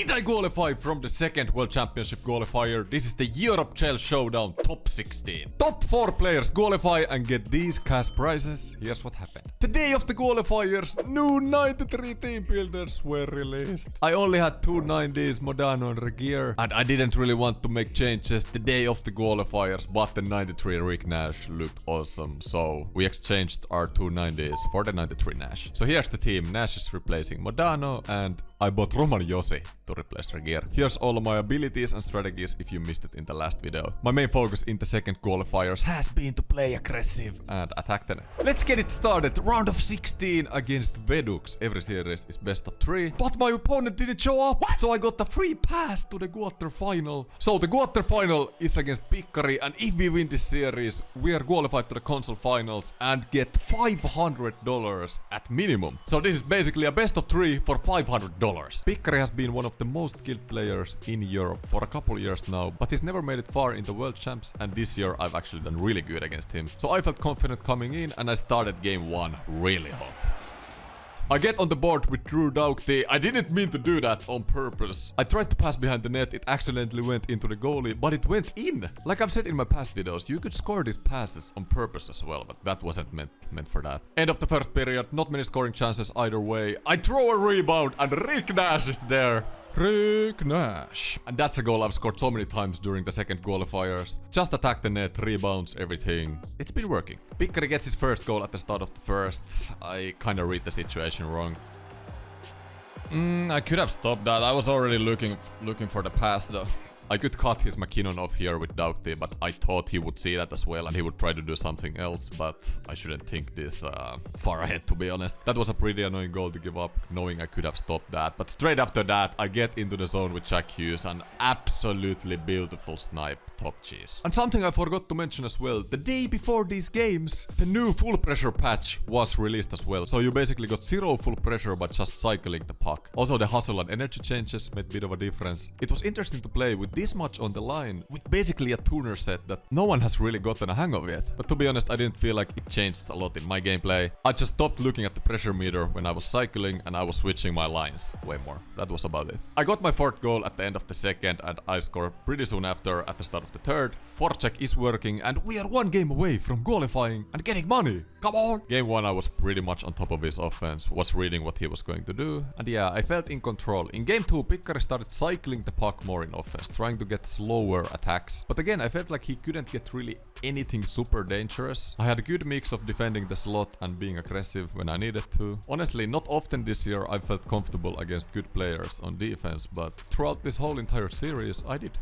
did I qualify from the second World Championship qualifier? This is the Europe Chel Showdown top 16. Top 4 players qualify and get these cash prizes. Here's what happened. The day of the qualifiers, new 93 team builders were released. I only had 2 90s, Modano and Regier, and I didn't really want to make changes the day of the qualifiers, but the 93 Rick Nash looked awesome, so we exchanged our 2 90s for the 93 Nash. So here's the team. Nash is replacing Modano, and I bought Roman Josi to replace Regier. Here's all of my abilities and strategies if you missed it in the last video. My main focus in the second qualifiers has been to play aggressive and attack the net. Let's get it started. Round of 16 against Vedux. Every series is best of 3, but my opponent didn't show up, so I got a free pass to the quarterfinal. So the quarterfinal is against Pikkarii, and if we win this series, we are qualified to the console finals and get $500 at minimum. So this is basically a best of 3 for $500. Pikkarii has been one of the most skilled players in Europe for a couple years now, but he's never made it far in the World Champs, and this year I've actually done really good against him. So I felt confident coming in, and I started game 1 really hot. I get on the board with Drew Doughty. I didn't mean to do that on purpose. I tried to pass behind the net, it accidentally went into the goalie, but it went in. Like I've said in my past videos, you could score these passes on purpose as well, but that wasn't meant for that. End of the first period, not many scoring chances either way. I throw a rebound and Rick Nash is there. Rick Nash. And that's a goal I've scored so many times during the second qualifiers. Just attack the net, rebounds, everything. It's been working. Pikkarii gets his first goal at the start of the first. I kinda read the situation wrong. I could have stopped that. I was already looking for the pass though. I could cut his McKinnon off here with Doughty, but I thought he would see that as well and he would try to do something else, but I shouldn't think this far ahead, to be honest. That was a pretty annoying goal to give up, knowing I could have stopped that. But straight after that, I get into the zone with Jack Hughes, an absolutely beautiful snipe, top cheese. And something I forgot to mention as well, the day before these games, the new full pressure patch was released as well. So you basically got 0 full pressure by just cycling the puck. Also the hustle and energy changes made a bit of a difference. It was interesting to play with this much on the line, with basically a tuner set that no one has really gotten a hang of yet. But to be honest, I didn't feel like it changed a lot in my gameplay. I just stopped looking at the pressure meter when I was cycling and I was switching my lines way more. That was about it. I got my 4th goal at the end of the second and I scored pretty soon after at the start of the third. Forecheck is working and we are 1 game away from qualifying and getting money. Come on! Game 1 I was pretty much on top of his offense, was reading what he was going to do, and yeah, I felt in control. In game 2, Pikkarii started cycling the puck more in offense, trying to get slower attacks. But again, I felt like he couldn't get really anything super dangerous. I had a good mix of defending the slot and being aggressive when I needed to. Honestly, not often this year I felt comfortable against good players on defense, but throughout this whole entire series, I did.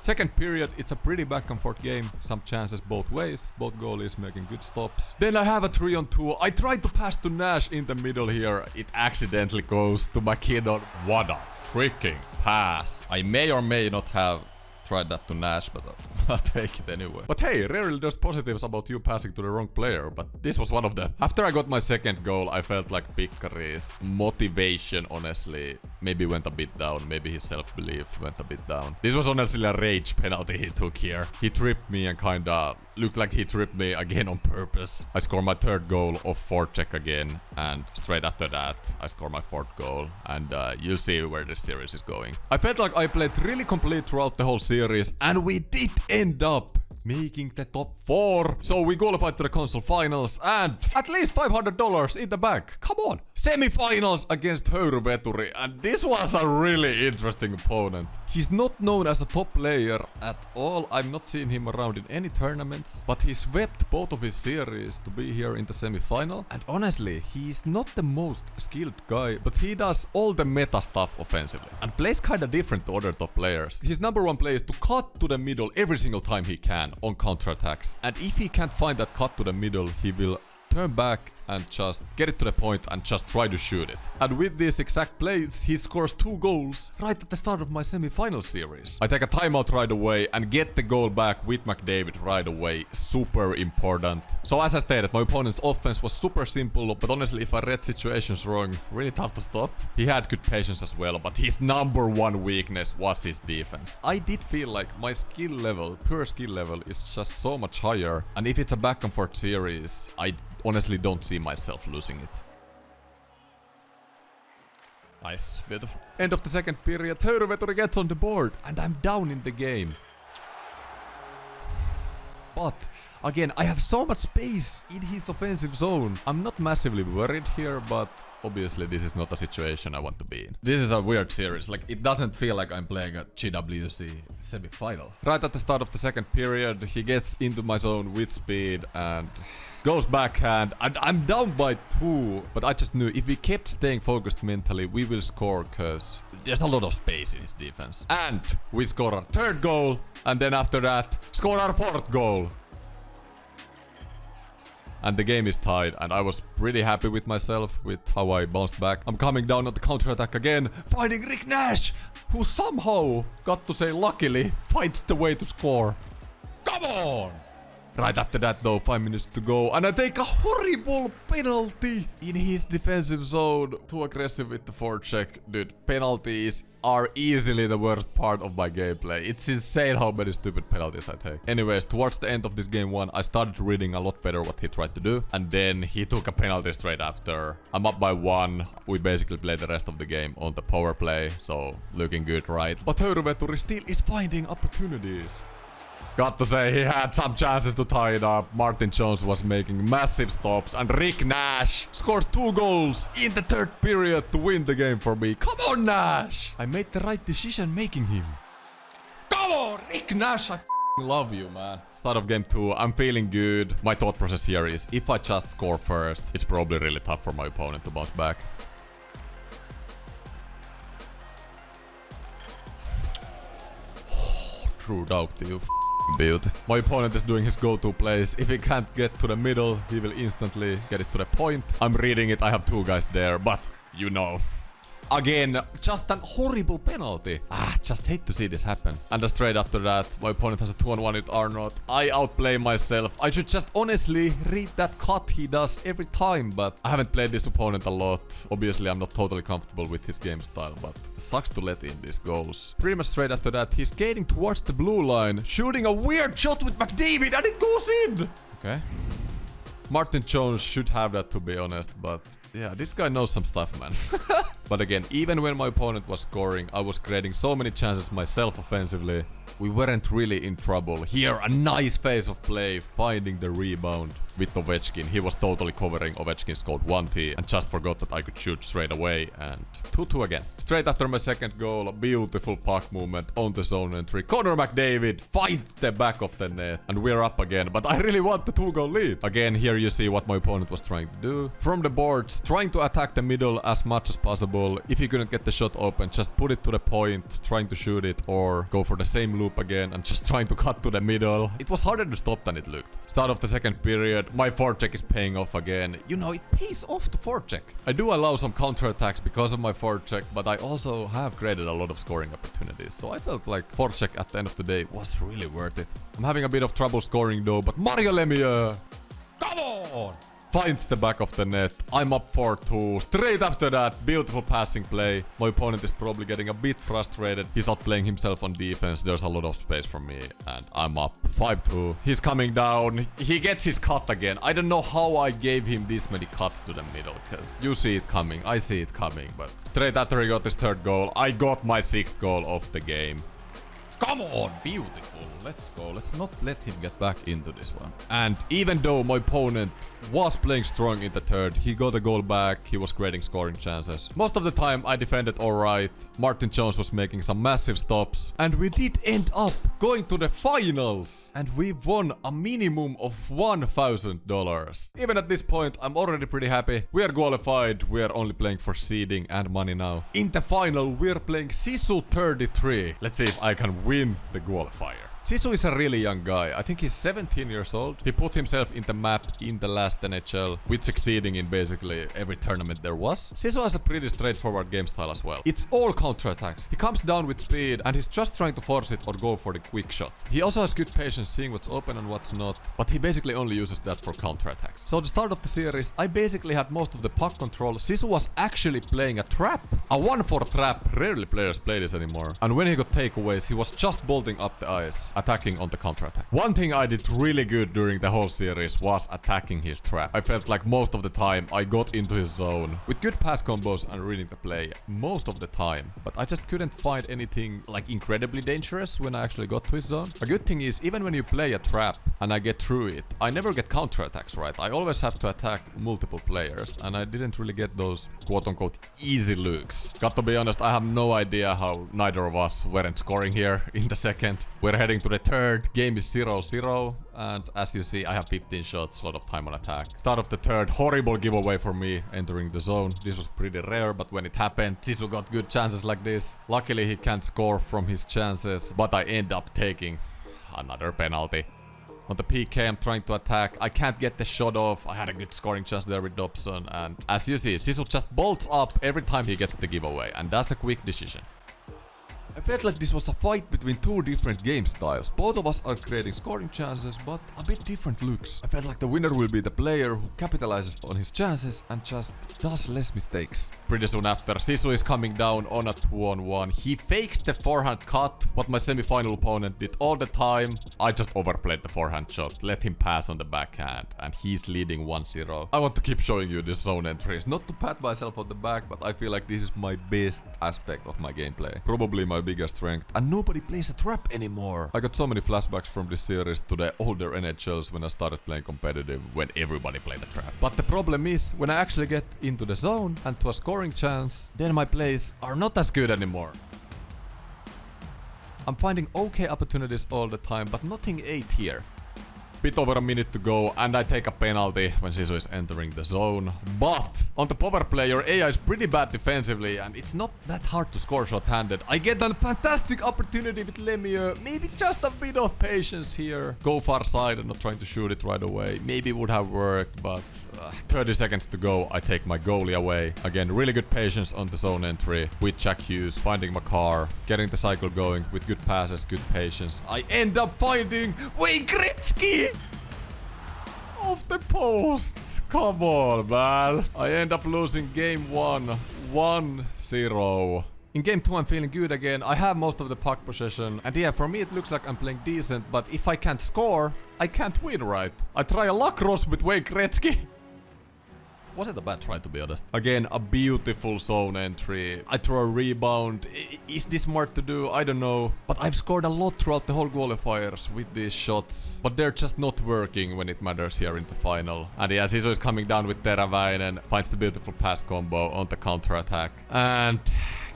Second period, it's a pretty back and forth game. Some chances both ways. Both goalies making good stops. Then I have a 3-on-2. I tried to pass to Nash in the middle here. It accidentally goes to McKinnon. What a freaking pass. I may or may not have tried that to Nash, but I'll take it anyway. But hey, rarely there's positives about you passing to the wrong player, but this was one of them. After I got my second goal, I felt like Pikkarii's motivation, honestly, maybe went a bit down. Maybe his self-belief went a bit down. This was honestly a rage penalty he took here. He tripped me and kinda looked like he tripped me again on purpose. I scored my 3rd goal off forecheck again, and straight after that, I scored my 4th goal, and you'll see where this series is going. I felt like I played really complete throughout the whole series, and we did end up making the top 4. So we qualified to the console finals and at least $500 in the bank. Come on! Semi-finals against Höyryveturi, and this was a really interesting opponent. He's not known as a top player at all. I've not seen him around in any tournaments, but he swept both of his series to be here in the semi-final. And honestly, he's not the most skilled guy, but he does all the meta stuff offensively and plays kinda different to other top players. His number 1 play is to cut to the middle every single time he can on counterattacks. And if he can't find that cut to the middle, he will turn back and just get it to the point and just try to shoot it. And with these exact plays, he scores 2 goals right at the start of my semi-final series. I take a timeout right away and get the goal back with McDavid right away. Super important. So as I stated, my opponent's offense was super simple, but honestly, if I read situations wrong, really tough to stop. He had good patience as well, but his number 1 weakness was his defense. I did feel like my skill level, pure skill level, is just so much higher. And if it's a back and forth series, I honestly don't see myself losing it. Nice, beautiful. End of the second period, Höyryveturi gets on the board, and I'm down in the game. But, again, I have so much space in his offensive zone. I'm not massively worried here, but obviously this is not a situation I want to be in. This is a weird series, like it doesn't feel like I'm playing a GWC semi-final. Right at the start of the second period, he gets into my zone with speed and goes backhand, and I'm down by 2. But I just knew if we kept staying focused mentally, we will score, cause there's a lot of space in his defense. And we score our 3rd goal, and then after that, score our 4th goal. And the game is tied, and I was pretty happy with myself, with how I bounced back. I'm coming down on the counter-attack again, finding Rick Nash, who somehow, got to say luckily, finds the way to score. Come on! Right after that though, 5 minutes to go, and I take a horrible penalty in his defensive zone. Too aggressive with the forecheck. Dude, penalties are easily the worst part of my gameplay. It's insane how many stupid penalties I take. Anyways, towards the end of this game 1, I started reading a lot better what he tried to do, and then he took a penalty straight after. I'm up by 1. We basically played the rest of the game on the power play, so looking good, right? But Höyryveturi still is finding opportunities. Got to say, he had some chances to tie it up. Martin Jones was making massive stops, and Rick Nash scores 2 goals in the 3rd period to win the game for me. Come on, Nash! I made the right decision making him. Come on, Rick Nash! I love you, man. Start of game 2, I'm feeling good. My thought process here is, if I just score first, it's probably really tough for my opponent to bounce back. True doubt to you. Beauty. My opponent is doing his go-to plays. If he can't get to the middle, he will instantly get it to the point. I'm reading it, I have 2 guys there, but you know. Again, just an horrible penalty. Just hate to see this happen. And straight after that, my opponent has a 2-on-1 with Arnold. I outplay myself. I should just honestly read that cut he does every time, but I haven't played this opponent a lot. Obviously, I'm not totally comfortable with his game style, but it sucks to let in these goals. Pretty much straight after that, he's skating towards the blue line, shooting a weird shot with McDavid, and it goes in! Okay. Martin Jones should have that, to be honest, but yeah, this guy knows some stuff, man. But again, even when my opponent was scoring, I was creating so many chances myself offensively. We weren't really in trouble. Here, a nice phase of play, finding the rebound with Ovechkin. He was totally covering. Ovechkin scored 1T and just forgot that I could shoot straight away, and 2-2 again. Straight after my second goal, a beautiful puck movement on the zone entry. Connor McDavid finds the back of the net, and we're up again, but I really want the 2-goal lead. Again, here you see what my opponent was trying to do. From the boards, trying to attack the middle as much as possible. If he couldn't get the shot open, just put it to the point, trying to shoot it, or go for the same loop again and just trying to cut to the middle. It was harder to stop than it looked. Start of the second period, my forecheck is paying off again. You know, it pays off to forecheck. I do allow some counterattacks because of my forecheck, but I also have created a lot of scoring opportunities, so I felt like forecheck at the end of the day was really worth it. I'm having a bit of trouble scoring though, but Mario Lemieux! Come on! Finds the back of the net. I'm up 4-2. Straight after that, beautiful passing play. My opponent is probably getting a bit frustrated. He's outplaying himself on defense. There's a lot of space for me, and I'm up 5-2. He's coming down. He gets his cut again. I don't know how I gave him this many cuts to the middle, because you see it coming. I see it coming, but straight after he got his 3rd goal, I got my 6th goal of the game. Come on, beautiful. Let's go. Let's not let him get back into this one. And even though my opponent was playing strong in the 3rd, he got a goal back. He was creating scoring chances. Most of the time I defended alright. Martin Jones was making some massive stops. And we did end up going to the finals. And we won a minimum of $1,000. Even at this point, I'm already pretty happy. We are qualified. We are only playing for seeding and money now. In the final, we are playing Sisu 33. Let's see if I can win the qualifier. Sisu is a really young guy. I think he's 17 years old. He put himself in the map in the last NHL, with succeeding in basically every tournament there was. Sisu has a pretty straightforward game style as well. It's all counterattacks. He comes down with speed and he's just trying to force it or go for the quick shot. He also has good patience seeing what's open and what's not, but he basically only uses that for counterattacks. So the start of the series, I basically had most of the puck control. Sisu was actually playing a trap. A 1-4 trap. Rarely players play this anymore. And when he got takeaways, he was just bolting up the ice. attacking on the counter-attack. One thing I did really good during the whole series was attacking his trap. I felt like most of the time I got into his zone with good pass combos and reading the play most of the time. But I just couldn't find anything like incredibly dangerous when I actually got to his zone. A good thing is, even when you play a trap and I get through it, I never get counter-attacks, right? I always have to attack multiple players, and I didn't really get those quote-unquote easy looks. Got to be honest, I have no idea how neither of us weren't scoring here in the second. We're heading to the third. Game is 0-0, and as you see, I have 15 shots, a lot of time on attack. Start of the third, horrible giveaway for me entering the zone. This was pretty rare, but when it happened, Sisu got good chances like this. Luckily, he can't score from his chances, but I end up taking another penalty. On the PK, I'm trying to attack. I can't get the shot off. I had a good scoring chance there with Dobson, and as you see, Sisu just bolts up every time he gets the giveaway, and that's a quick decision. I felt like this was a fight between two different game styles. Both of us are creating scoring chances, but a bit different looks. I felt like the winner will be the player who capitalizes on his chances and just does less mistakes. Pretty soon after, Sisu is coming down on a 2-on-1. He fakes the forehand cut, what my semi-final opponent did all the time. I just overplayed the forehand shot, let him pass on the backhand, and he's leading 1-0. I want to keep showing you these zone entries, not to pat myself on the back, but I feel like this is my best aspect of my gameplay. Probably my biggest strength, and nobody plays a trap anymore. I got so many flashbacks from this series to the older NHLs when I started playing competitive, when everybody played a trap. But the problem is, when I actually get into the zone and to a scoring chance, then my plays are not as good anymore. I'm finding okay opportunities all the time, but nothing ate here. Bit over a minute to go, and I take a penalty when Sisu is entering the zone. But on the power play, your AI is pretty bad defensively, and it's not that hard to score short-handed. I get a fantastic opportunity with Lemieux. Maybe just a bit of patience here. Go far side and not trying to shoot it right away. Maybe it would have worked, but 30 seconds to go, I take my goalie away. Again, really good patience on the zone entry with Jack Hughes, finding Makar, getting the cycle going with good passes, good patience. I end up finding Wayne Gretzky off the post. Come on, man. I end up losing game 1, 1-0. In game 2, I'm feeling good again. I have most of the puck possession. And yeah, for me it looks like I'm playing decent, but if I can't score, I can't win, right? I try a lacrosse with Wayne Gretzky. Was it a bad try, to be honest? Again, a beautiful zone entry. I throw a rebound. Is this smart to do? I don't know. But I've scored a lot throughout the whole qualifiers with these shots. But they're just not working when it matters here in the final. And yeah, Sisu is coming down with Teravainen. Finds the beautiful pass combo on the counter-attack. And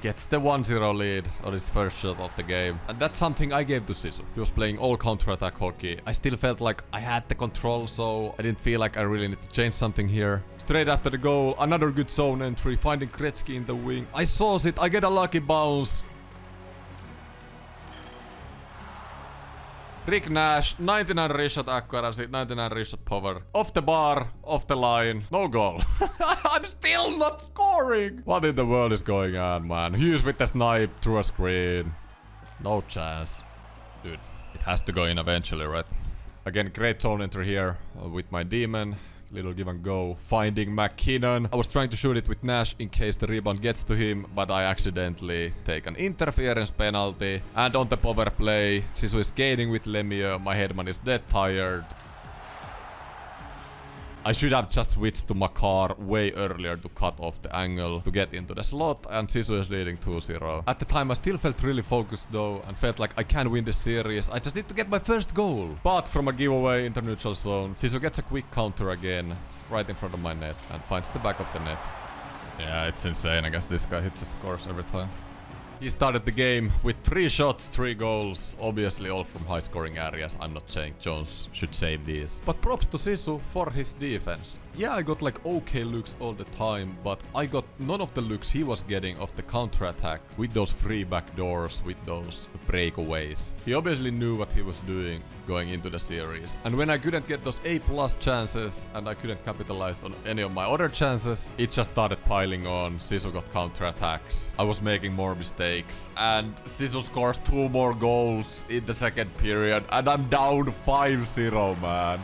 gets the 1-0 lead on his first shot of the game. And that's something I gave to Sisu. He was playing all counter-attack hockey. I still felt like I had the control, so I didn't feel like I really need to change something here. Straight after the goal, another good zone entry, finding Gretzky in the wing. I sauce it, I get a lucky bounce. Rick Nash, 99 reshot accuracy, 99 reshot power. Off the bar, off the line, no goal. I'm still not scoring! What in the world is going on, man? Hughes with the snipe through a screen. No chance. Dude, it has to go in eventually, right? Again, great zone entry here with my demon. Little give and go, finding McKinnon. I was trying to shoot it with Nash in case the rebound gets to him, but I accidentally take an interference penalty. And on the power play, Sisu is gaining with Lemieux. My headman is dead tired. I should have just switched to Makar way earlier to cut off the angle to get into the slot, and Sisu is leading 2-0. At the time I still felt really focused though, and felt like I can win this series. I just need to get my first goal. But from a giveaway into neutral zone, Sisu gets a quick counter again, right in front of my net, and finds the back of the net. Yeah, it's insane. I guess this guy hits the scores every time. He started the game with 3 shots, 3 goals, obviously all from high scoring areas. I'm not saying Jones should save these. But props to Sisu for his defense. Yeah, I got like okay looks all the time, but I got none of the looks he was getting off the counter-attack with those free backdoors, with those breakaways. He obviously knew what he was doing going into the series. And when I couldn't get those A+ chances and I couldn't capitalize on any of my other chances, it just started piling on. Sisu got counter-attacks. I was making more mistakes. And Sisu scores 2 more goals in the second period. And I'm down 5-0, man.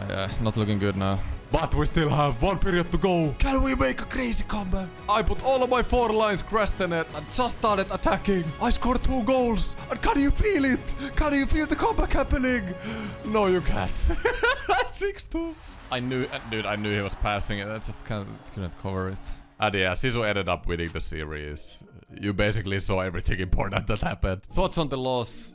Yeah, not looking good now. But we still have 1 period to go. Can we make a crazy comeback? I put all of my 4 lines, crashed the net, and just started attacking. I scored 2 goals. And can you feel it? Can you feel the comeback happening? No, you can't. 6-2. I knew he was passing it. I just couldn't cover it. And yeah, Sisu ended up winning the series. You basically saw everything important that happened. Thoughts on the loss?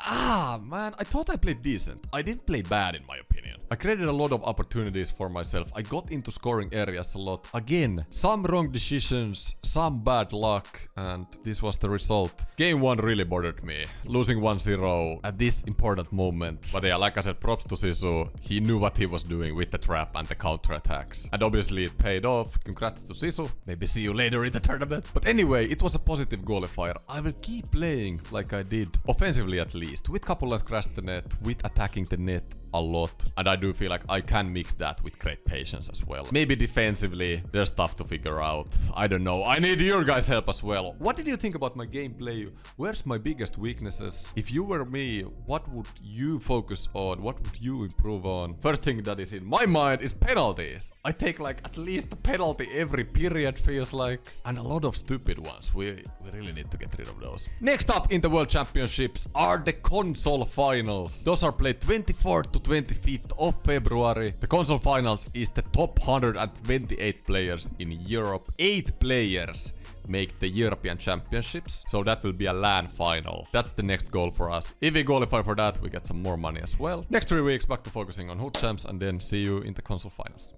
Man, I thought I played decent. I didn't play bad in my opinion. I created a lot of opportunities for myself. I got into scoring areas a lot. Again, some wrong decisions, some bad luck, and this was the result. Game 1 really bothered me. Losing 1-0 at this important moment. But yeah, like I said, props to Sisu. He knew what he was doing with the trap and the counter-attacks. And obviously it paid off. Congrats to Sisu. Maybe see you later in the tournament. But anyway, it was a positive qualifier. I will keep playing like I did. Offensively at least. With couple lines crashed the net, with attacking the net a lot. And I do feel like I can mix that with great patience as well. Maybe defensively, there's stuff to figure out. I don't know. I need your guys' help as well. What did you think about my gameplay? Where's my biggest weaknesses? If you were me, what would you focus on? What would you improve on? First thing that is in my mind is penalties. I take like at least a penalty every period, feels like. And a lot of stupid ones. We really need to get rid of those. Next up in the World Championships are the console finals. Those are played 24th to 25th of February. The console finals is the top 128 players in Europe. 8 players make the European Championships, so that will be a LAN final. That's the next goal for us. If we qualify for that, we get some more money as well. Next 3 weeks back to focusing on Hood Champs, and then see you in the console finals.